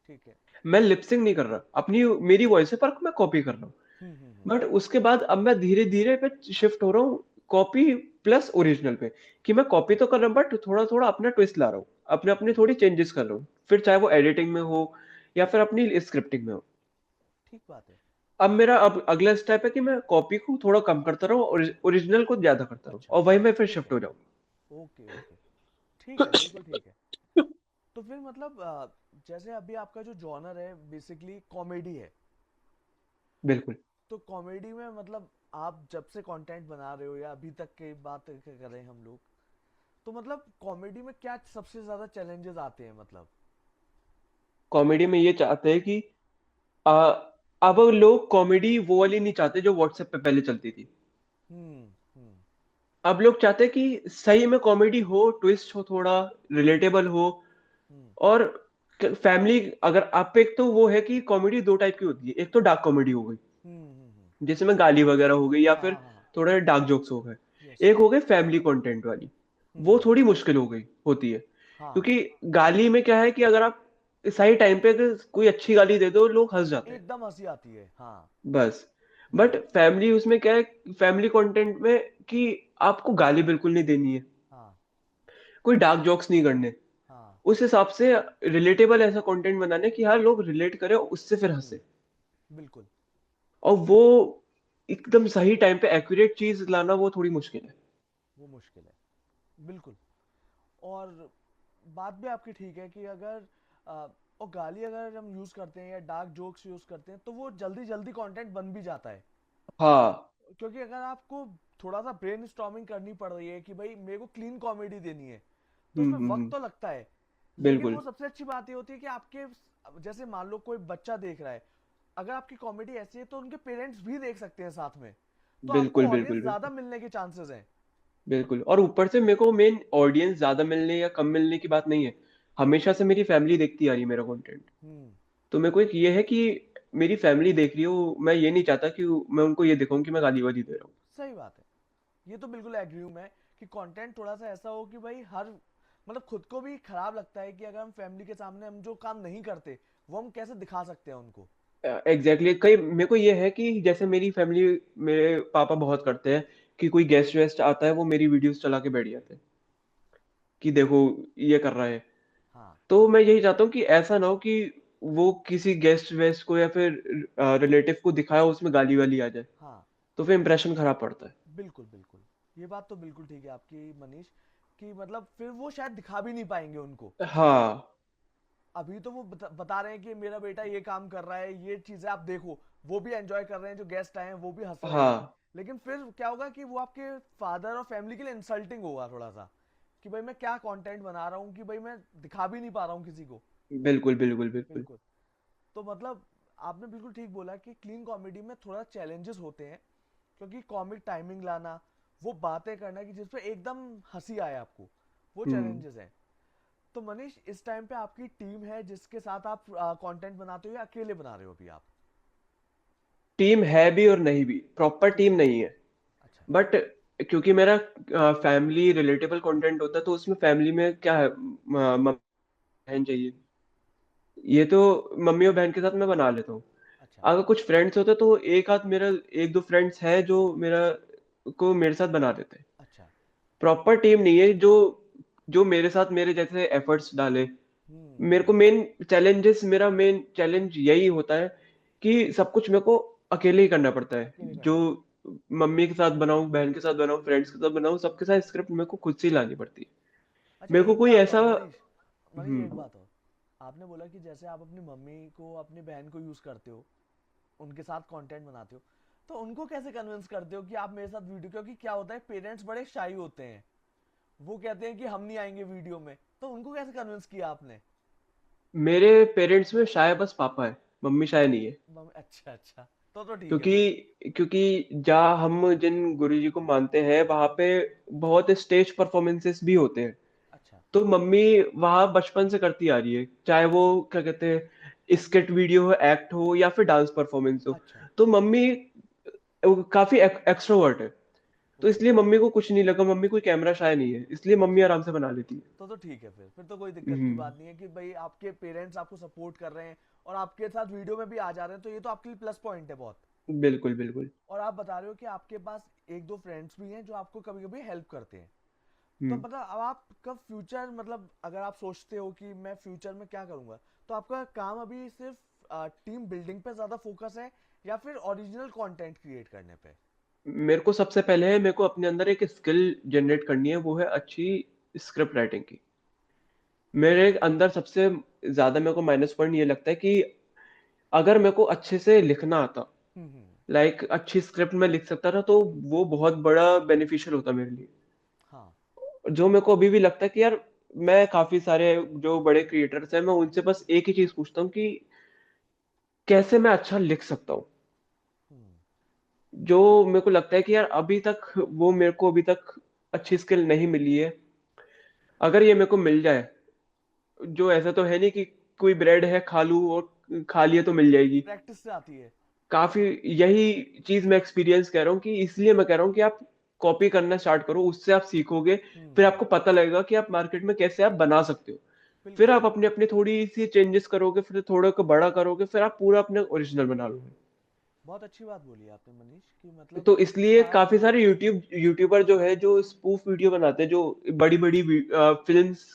ठीक है। मैं लिपसिंग नहीं कर रहा अपनी, मेरी वॉइस है, पर मैं कॉपी कर रहा हूँ। हम्म। बट उसके बाद अब मैं धीरे धीरे पे शिफ्ट हो रहा हूँ कॉपी प्लस ओरिजिनल पे। कि मैं कॉपी तो कर रहा हूँ, बट थोड़ा थोड़ा अपना ट्विस्ट ला रहा हूँ, अपने अपने थोड़ी चेंजेस कर रहा हूँ, फिर चाहे वो एडिटिंग में हो या फिर अपनी स्क्रिप्टिंग में हो। ठीक बात है। अब मेरा अब अगला स्टेप है कि मैं कॉपी को थोड़ा कम करता रहूँ और ओरिजिनल को ज्यादा करता रहूँ, अच्छा, और वही मैं फिर ठीक शिफ्ट है। हो जाऊँ। ओके ओके, ठीक है, बिल्कुल ठीक है। तो फिर मतलब जैसे अभी आपका जो जॉनर है बेसिकली कॉमेडी है, बिल्कुल। तो कॉमेडी में मतलब आप जब से कंटेंट बना रहे हो या अभी तक की बात कर रहे हैं हम लोग, तो मतलब कॉमेडी में क्या सबसे ज्यादा चैलेंजेस आते हैं मतलब? कॉमेडी में ये चाहते हैं कि आ, अब लोग कॉमेडी वो वाली नहीं चाहते जो व्हाट्सएप पे पहले चलती थी। हम्म। अब लोग चाहते हैं कि सही में कॉमेडी हो, ट्विस्ट हो, थोड़ा रिलेटेबल हो। हम्म और फैमिली, अगर आप पे, एक तो वो है कि कॉमेडी दो टाइप की होती है। एक तो डार्क कॉमेडी हो गई, हम्म। जिसमें गाली वगैरह हो गई या हाँ फिर हाँ हाँ। थोड़े डार्क जोक्स हो गए। यस। एक हो गई फैमिली कंटेंट वाली। वो हम्म। थोड़ी मुश्किल हो गई होती है, हाँ, क्योंकि गाली में क्या है कि अगर आप सही टाइम पे अगर कोई अच्छी गाली दे दो, लोग हंस जाते हैं। एकदम हंसी आती है, हाँ। बस। But hmm. फैमिली उसमें क्या है, फैमिली कंटेंट में कि आपको गाली बिल्कुल नहीं देनी है, हाँ कोई डार्क जोक्स नहीं करने। हाँ। उस हिसाब से रिलेटेबल ऐसा कंटेंट बनाने कि हाँ लोग रिलेट करें, उससे फिर हंसे। बिल्कुल। और वो एकदम सही टाइम पे एक्यूरेट चीज लाना, वो थोड़ी मुश्किल है। वो मुश्किल है, बिल्कुल। और बात भी आपकी ठीक है कि अगर और गाली अगर हम यूज करते हैं या डार्क जोक्स यूज करते हैं तो वो जल्दी जल्दी कंटेंट बन भी जाता है। हाँ। क्योंकि अगर आपको थोड़ा सा ब्रेन स्टॉर्मिंग करनी पड़ रही है कि भाई मेरे को क्लीन कॉमेडी देनी है, तो उसमें वक्त तो लगता है। लेकिन बिल्कुल वो सबसे अच्छी बात ये होती है कि आपके, जैसे मान लो कोई बच्चा देख रहा है, अगर आपकी कॉमेडी ऐसी है तो उनके पेरेंट्स भी देख सकते हैं साथ में, तो आपको बिल्कुल ऑडियंस बिल्कुल ज्यादा बिल्कुल मिलने के चांसेस हैं। बिल्कुल। और ऊपर से मेरे को मेन ऑडियंस ज्यादा मिलने या कम मिलने की बात नहीं है। हमेशा से मेरी फैमिली देखती आ रही है मेरा कंटेंट। हम्म। तो मेरे को एक ये है कि मेरी फैमिली देख रही हो, मैं ये नहीं चाहता कि मैं उनको ये दिखाऊं कि मैं गाली वाली दे रहा हूँ। सही बात है, ये तो बिल्कुल एग्री हूँ मैं कि कंटेंट थोड़ा सा ऐसा हो कि भाई हर मतलब खुद को भी खराब लगता है कि अगर हम फैमिली के सामने हम जो काम नहीं करते वो हम कैसे दिखा सकते हैं उनको। एग्जैक्टली कई मेरे को ये है कि जैसे मेरी फैमिली, मेरे पापा बहुत करते हैं कि कोई गेस्ट वेस्ट आता है वो मेरी वीडियोस चला के बैठ जाते हैं कि देखो ये कर रहा है। हाँ तो मैं यही चाहता हूँ कि ऐसा ना हो कि वो किसी गेस्ट वेस्ट को या फिर रिलेटिव को दिखाया उसमें गाली वाली आ जाए, हाँ तो फिर इंप्रेशन खराब पड़ता है। बिल्कुल बिल्कुल। ये बात तो बिल्कुल ठीक है आपकी मनीष कि मतलब फिर वो शायद दिखा भी नहीं पाएंगे उनको। हाँ अभी तो वो बता रहे हैं कि मेरा बेटा ये काम कर रहा है ये चीजें आप देखो, वो भी एंजॉय कर रहे हैं, जो गेस्ट आए हैं वो भी हंस रहे हैं। हाँ लेकिन फिर क्या होगा कि वो आपके फादर और फैमिली के लिए इंसल्टिंग होगा थोड़ा सा कि भाई मैं क्या कंटेंट बना रहा हूँ कि भाई मैं दिखा भी नहीं पा रहा हूँ किसी को। बिल्कुल बिल्कुल बिल्कुल। बिल्कुल। तो मतलब आपने बिल्कुल ठीक बोला कि क्लीन कॉमेडी में थोड़ा चैलेंजेस होते हैं क्योंकि कॉमिक टाइमिंग लाना, वो बातें करना कि जिसपे एकदम हंसी आए आपको, वो हम्म। चैलेंजेस हैं। तो मनीष इस टाइम पे आपकी टीम है जिसके साथ आप कंटेंट बनाते हो या अकेले बना रहे हो अभी आप? टीम है भी और नहीं भी, प्रॉपर ठीक टीम है। नहीं है। अच्छा। बट क्योंकि मेरा फैमिली रिलेटेबल कंटेंट होता है तो उसमें फैमिली में क्या है, बहन चाहिए, ये तो मम्मी और बहन के साथ मैं बना लेता हूँ। अच्छा। अगर कुछ फ्रेंड्स होते तो एक आध मेरा, एक दो फ्रेंड्स है जो मेरे साथ बना देते हैं। अच्छा। प्रॉपर टीम नहीं है जो जो मेरे साथ मेरे जैसे एफर्ट्स डाले। मेरे को मेरा मेन चैलेंज यही होता है कि सब कुछ मेरे को अकेले ही करना पड़ता है। अकेले जो करना पड़ता मम्मी के साथ बनाऊं, बहन के साथ बनाऊं, फ्रेंड्स के साथ बनाऊं, सबके साथ स्क्रिप्ट मेरे को खुद से ही लानी पड़ती है। है। अच्छा मेरे को एक कोई बात ऐसा और मनीष, मनीष एक हम्म। बात और, आपने बोला कि जैसे आप अपनी मम्मी को अपनी बहन को यूज करते हो, उनके साथ कंटेंट बनाते हो, तो उनको कैसे कन्विंस करते हो कि आप मेरे साथ वीडियो, क्योंकि क्या होता है पेरेंट्स बड़े शाई होते हैं, वो कहते हैं कि हम नहीं आएंगे वीडियो में, तो उनको कैसे कन्विंस किया आपने? मेरे पेरेंट्स में शायद बस पापा है, मम्मी शायद नहीं है। अच्छा अच्छा, तो ठीक है फिर। क्योंकि क्योंकि जहाँ हम जिन गुरुजी को मानते हैं वहां पे बहुत स्टेज परफॉर्मेंसेस भी होते हैं। अच्छा। तो मम्मी वहां बचपन से करती आ रही है, चाहे वो क्या कहते हैं स्किट वीडियो हो, एक्ट हो या फिर डांस परफॉर्मेंस हो। अच्छा। तो मम्मी वो काफी एक्सट्रोवर्ट है। तो ओके। इसलिए मम्मी को कुछ नहीं लगा, मम्मी कोई कैमरा शाय नहीं है, इसलिए मम्मी अच्छा, आराम से बना लेती है। तो ठीक है फिर तो कोई दिक्कत की हम्म। बात नहीं है कि भाई आपके पेरेंट्स आपको सपोर्ट कर रहे हैं और आपके साथ वीडियो में भी आ जा रहे हैं, तो ये तो आपके लिए प्लस पॉइंट है बहुत। बिल्कुल बिल्कुल। और आप बता रहे हो कि आपके पास एक दो फ्रेंड्स भी हैं जो आपको कभी कभी हेल्प करते हैं। तो हम्म। मतलब अब आप कब फ्यूचर, मतलब अगर आप सोचते हो कि मैं फ्यूचर में क्या करूंगा, तो आपका काम अभी सिर्फ टीम बिल्डिंग पे ज्यादा फोकस है या फिर ओरिजिनल कंटेंट क्रिएट करने पे? मेरे को सबसे पहले है, मेरे को अपने अंदर एक स्किल जनरेट करनी है, वो है अच्छी स्क्रिप्ट राइटिंग की। मेरे अंदर सबसे ज्यादा मेरे को माइनस पॉइंट ये लगता है कि अगर मेरे को अच्छे से लिखना आता, हम्म। लाइक अच्छी स्क्रिप्ट में लिख सकता था, तो वो बहुत बड़ा बेनिफिशियल होता मेरे लिए। हाँ। जो मेरे को अभी भी लगता है कि यार, मैं काफी सारे जो बड़े क्रिएटर्स हैं मैं उनसे बस एक ही चीज पूछता हूँ कि कैसे मैं अच्छा लिख सकता हूँ। हम्म। जो मेरे को लगता है कि यार अभी तक वो मेरे को अभी तक अच्छी स्किल नहीं मिली है। अगर ये मेरे को मिल जाए, जो ऐसा तो है नहीं कि कोई ब्रेड है खा लूं और खा लिया तो मिल जाएगी। प्रैक्टिस से आती है। काफी यही चीज मैं एक्सपीरियंस कह रहा हूँ कि इसलिए मैं कह रहा हूँ कि आप कॉपी करना स्टार्ट करो, उससे आप सीखोगे। फिर हम्म। आपको पता लगेगा कि आप मार्केट में कैसे आप बना सकते हो। फिर बिल्कुल आप बिल्कुल। अपने अपने थोड़ी सी चेंजेस करोगे, फिर थोड़ा को बड़ा करोगे, फिर आप पूरा अपने ओरिजिनल बना लोगे। बहुत अच्छी बात बोली आपने मनीष कि मतलब तो इसलिए स्टार्ट, काफी हाँ। सारे यूट्यूबर जो है जो स्पूफ वीडियो बनाते हैं, जो बड़ी बड़ी फिल्म्स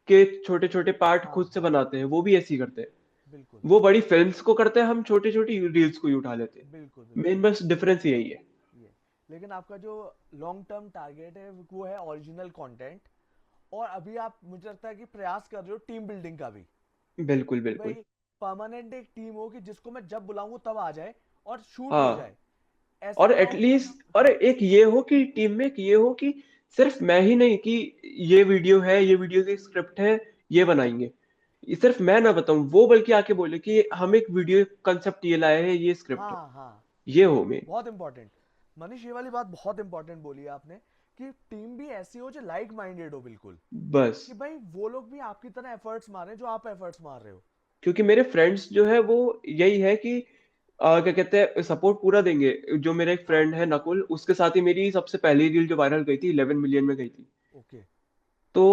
के छोटे छोटे पार्ट हाँ खुद से हाँ बनाते हैं, वो भी ऐसे ही करते हैं। बिल्कुल वो बड़ी फिल्म्स को करते हैं, हम छोटी छोटी रील्स को ही उठा लेते हैं। बिल्कुल मेन बिल्कुल। बस डिफरेंस यही है। ये, लेकिन आपका जो लॉन्ग टर्म टारगेट है वो है ओरिजिनल कंटेंट, और अभी आप मुझे लगता है कि प्रयास कर रहे हो टीम बिल्डिंग का भी, बिल्कुल कि बिल्कुल। भाई परमानेंट एक टीम हो कि जिसको मैं जब बुलाऊं तब आ जाए और शूट हो हाँ, जाए। ऐसा और ना हो कि, एटलीस्ट और हाँ एक ये हो कि टीम में एक ये हो कि सिर्फ मैं ही नहीं कि ये वीडियो है, ये वीडियो की स्क्रिप्ट है, ये बनाएंगे। ये सिर्फ मैं ना बताऊं, वो बल्कि आके बोले कि हम एक वीडियो कंसेप्ट ये लाए हैं, ये स्क्रिप्ट है। हाँ हाँ, ये हो मेन। बहुत इंपॉर्टेंट। मनीष ये वाली बात बहुत इंपॉर्टेंट बोली है आपने कि टीम भी ऐसी हो जो लाइक माइंडेड हो बिल्कुल, बस कि भाई वो लोग भी आपकी तरह एफर्ट्स मार रहे हैं जो आप एफर्ट्स मार रहे हो। क्योंकि मेरे फ्रेंड्स जो है वो यही है कि क्या कहते हैं, सपोर्ट पूरा देंगे। जो मेरा एक हाँ। फ्रेंड है नकुल, उसके साथ ही मेरी सबसे पहली रील जो वायरल गई थी 11 मिलियन में गई थी। ओके। तो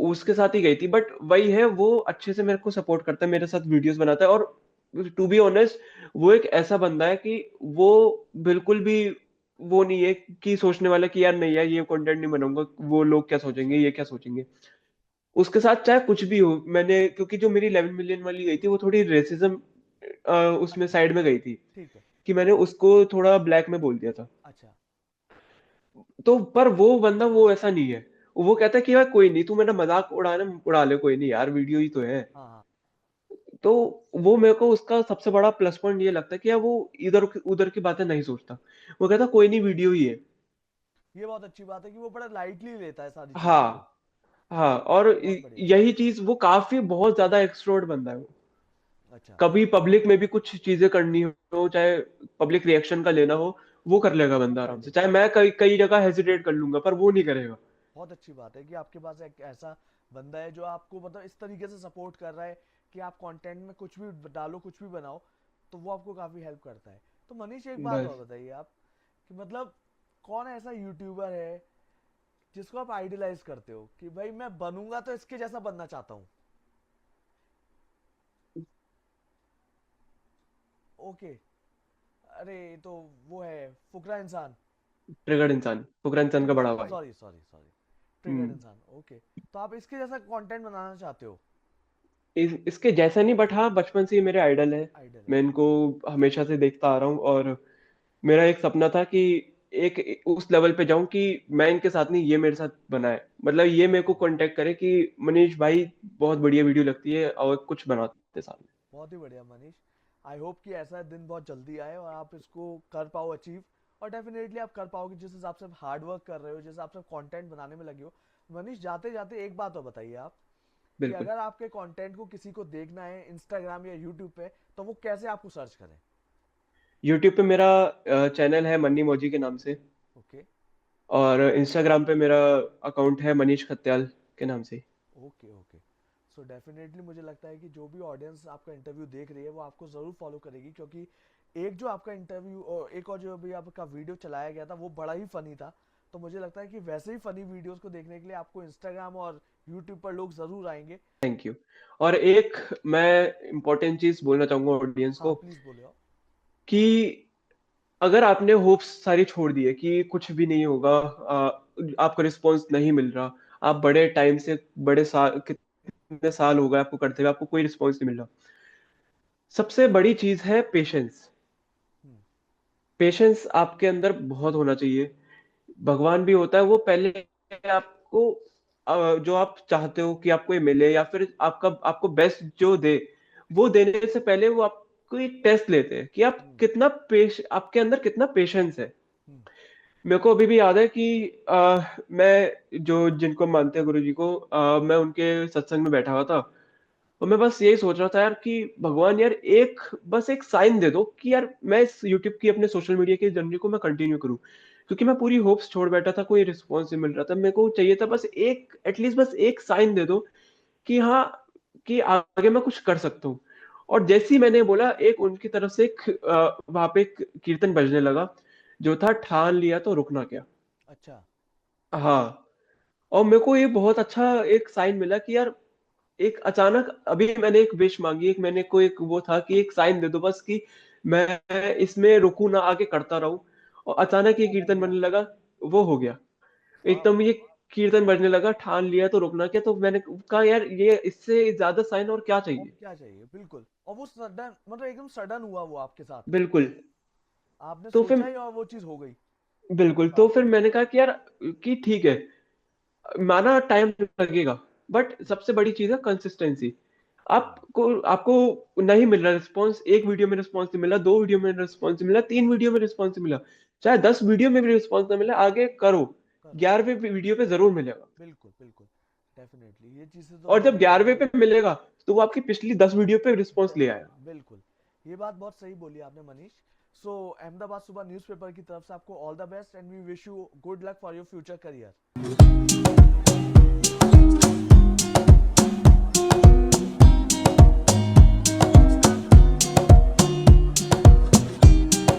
उसके साथ ही गई थी, बट वही है, वो अच्छे से मेरे को सपोर्ट करता है, मेरे साथ वीडियोस बनाता है। और टू बी ऑनेस्ट, वो एक ऐसा बंदा है कि वो बिल्कुल भी वो नहीं है कि सोचने वाला कि यार नहीं यार ये कंटेंट नहीं बनाऊंगा, वो लोग क्या सोचेंगे, अच्छा। ये क्या सोचेंगे। उसके साथ चाहे कुछ भी हो, मैंने क्योंकि जो मेरी 11 मिलियन वाली गई थी वो थोड़ी रेसिज्म उसमें अच्छा। साइड में गई थी, ठीक है। कि मैंने उसको थोड़ा ब्लैक में बोल दिया था। अच्छा। तो पर वो बंदा वो ऐसा नहीं है। वो कहता है कि यार कोई नहीं, तू मेरा मजाक उड़ाना उड़ा ले, कोई नहीं यार, वीडियो ही तो है। हाँ हाँ। तो वो मेरे को उसका सबसे बड़ा प्लस पॉइंट ये लगता है कि यार वो इधर उधर की बातें नहीं सोचता। वो कहता कोई नहीं, वीडियो ही है। ये बहुत अच्छी बात है कि वो बड़ा लाइटली लेता है सारी चीजों को। हाँ। हाँ, और बहुत बढ़िया। यही चीज, वो काफी बहुत ज्यादा एक्सट्रोवर्ट बंदा है वो। अच्छा। कभी पब्लिक में भी कुछ चीजें करनी हो, चाहे पब्लिक रिएक्शन का लेना हो, वो कर लेगा बंदा कर आराम से। लेगा। चाहे मैं कई कई जगह हेजिटेट कर लूंगा, पर वो नहीं करेगा। बहुत अच्छी बात है कि आपके पास एक ऐसा बंदा है जो आपको मतलब इस तरीके से सपोर्ट कर रहा है कि आप कंटेंट में कुछ भी डालो, कुछ भी बनाओ, तो वो आपको काफी हेल्प करता है। तो मनीष एक बात और बस। बताइए आप कि मतलब कौन ऐसा यूट्यूबर है जिसको आप आइडलाइज करते हो कि भाई मैं बनूंगा तो इसके जैसा बनना चाहता हूँ? ओके। अरे तो वो है फुकरा इंसान। ट्रिगर्ड इंसान, फुकरा इंसान का बड़ा भाई। Sorry sorry sorry. ट्रिगर्ड हम्म। इंसान। ओके। तो आप इसके जैसा कंटेंट बनाना चाहते हो? इसके जैसा नहीं, बट हाँ बचपन से ही मेरे आइडल है। आइडल है, मैं इनको ओके। हमेशा से देखता आ रहा हूँ, और मेरा एक सपना था कि एक उस लेवल पे जाऊं कि मैं इनके साथ नहीं, ये मेरे साथ बनाए, मतलब ये मेरे को ओके। कांटेक्ट करे कि मनीष भाई बहुत बढ़िया वीडियो लगती है और कुछ बनाते साथ में। बहुत ही बढ़िया मनीष। आई होप कि ऐसा दिन बहुत जल्दी आए और आप इसको कर पाओ अचीव। और डेफिनेटली आप कर पाओगे जिस हिसाब से आप हार्ड वर्क कर रहे हो, जिस हिसाब से कंटेंट बनाने में लगे हो। मनीष जाते जाते एक बात और बताइए आप कि बिल्कुल। अगर आपके कंटेंट को किसी को देखना है इंस्टाग्राम या यूट्यूब पे, तो वो कैसे आपको सर्च करें? यूट्यूब पे मेरा चैनल है मन्नी मौजी के नाम से, ओके। और इंस्टाग्राम पे मेरा अकाउंट है मनीष खत्याल के नाम से। Okay okay. सो डेफिनेटली मुझे लगता है कि जो भी ऑडियंस आपका इंटरव्यू देख रही है वो आपको ज़रूर फॉलो करेगी, क्योंकि एक जो आपका इंटरव्यू और एक और जो अभी आपका वीडियो चलाया गया था वो बड़ा ही फनी था। तो मुझे लगता है कि वैसे ही फनी वीडियोस को देखने के लिए आपको इंस्टाग्राम और यूट्यूब पर लोग ज़रूर आएंगे। Thank you. और एक मैं इम्पोर्टेंट चीज बोलना चाहूंगा ऑडियंस हाँ को, प्लीज़ बोलो। कि अगर आपने होप्स सारी छोड़ दी है कि कुछ भी नहीं होगा, आपका रिस्पॉन्स नहीं मिल रहा, आप बड़े टाइम से, बड़े साल, कितने साल हो गए आपको करते हुए, आपको कोई रिस्पॉन्स नहीं मिल रहा, सबसे बड़ी चीज है पेशेंस। हम्म। पेशेंस आपके अंदर बहुत होना चाहिए। भगवान भी होता है, वो पहले आपको जो आप चाहते हो कि आपको ये मिले, या फिर आपका आपको बेस्ट जो दे, वो देने से पहले वो आपको एक टेस्ट लेते हैं कि आप हम्म। कितना आपके अंदर कितना पेशेंस है। हम्म। मेरे को अभी भी याद है कि मैं जो जिनको मानते हैं गुरु जी को, मैं उनके सत्संग में बैठा हुआ था, और मैं बस यही सोच रहा था यार कि भगवान यार एक बस एक साइन दे दो कि यार मैं इस यूट्यूब की, अपने सोशल मीडिया की जर्नी को मैं कंटिन्यू करूं। क्योंकि मैं पूरी होप्स छोड़ बैठा था, कोई रिस्पॉन्स नहीं मिल रहा था, मेरे को चाहिए था बस एक, एटलीस्ट बस एक साइन दे दो कि हाँ, कि आगे मैं कुछ कर सकता हूँ। और जैसे ही मैंने बोला, एक उनकी तरफ से एक वहां पे एक कीर्तन बजने लगा, जो था ठान लिया तो रुकना क्या। अच्छा। हाँ। और मेरे को ये बहुत अच्छा एक साइन मिला कि यार, एक अचानक अभी मैंने एक विश मांगी, एक मैंने को एक वो था कि एक साइन दे दो बस कि मैं इसमें रुकू ना, आगे करता रहूं। और अचानक ये वो हो कीर्तन गया। बनने लगा, वो हो गया। वाह। एकदम ये कीर्तन बजने लगा, ठान लिया तो रुकना क्या, तो मैंने कहा यार ये इससे ज्यादा साइन और क्या और चाहिए। क्या चाहिए, बिल्कुल। और वो सडन मतलब एकदम सडन हुआ वो आपके साथ। बिल्कुल। आपने तो सोचा फिर ही और वो चीज़ हो गई। बिल्कुल, तो वाह। फिर मैंने कहा कि यार, कि ठीक है, माना टाइम लगेगा, बट सबसे बड़ी चीज है कंसिस्टेंसी। हम्म। आपको आपको नहीं मिल रहा रिस्पॉन्स, एक वीडियो में रिस्पॉन्स नहीं मिला, दो वीडियो में रिस्पॉन्स नहीं मिला, तीन वीडियो में रिस्पॉन्स नहीं मिला, चाहे 10 वीडियो में भी रिस्पॉन्स ना मिले, आगे करो। करो। 11वें वीडियो पे जरूर मिलेगा। बिल्कुल बिल्कुल। डेफिनेटली ये चीज़ें तो और जब बहुत 11वें ज़रूरी पे है। मिलेगा, तो वो आपकी पिछली 10 वीडियो पे रिस्पॉन्स ले आया। बिल्कुल। ये बात बहुत सही बोली आपने मनीष। सो अहमदाबाद सुबह न्यूज़पेपर की तरफ से आपको all the best and we wish you good luck for your future career.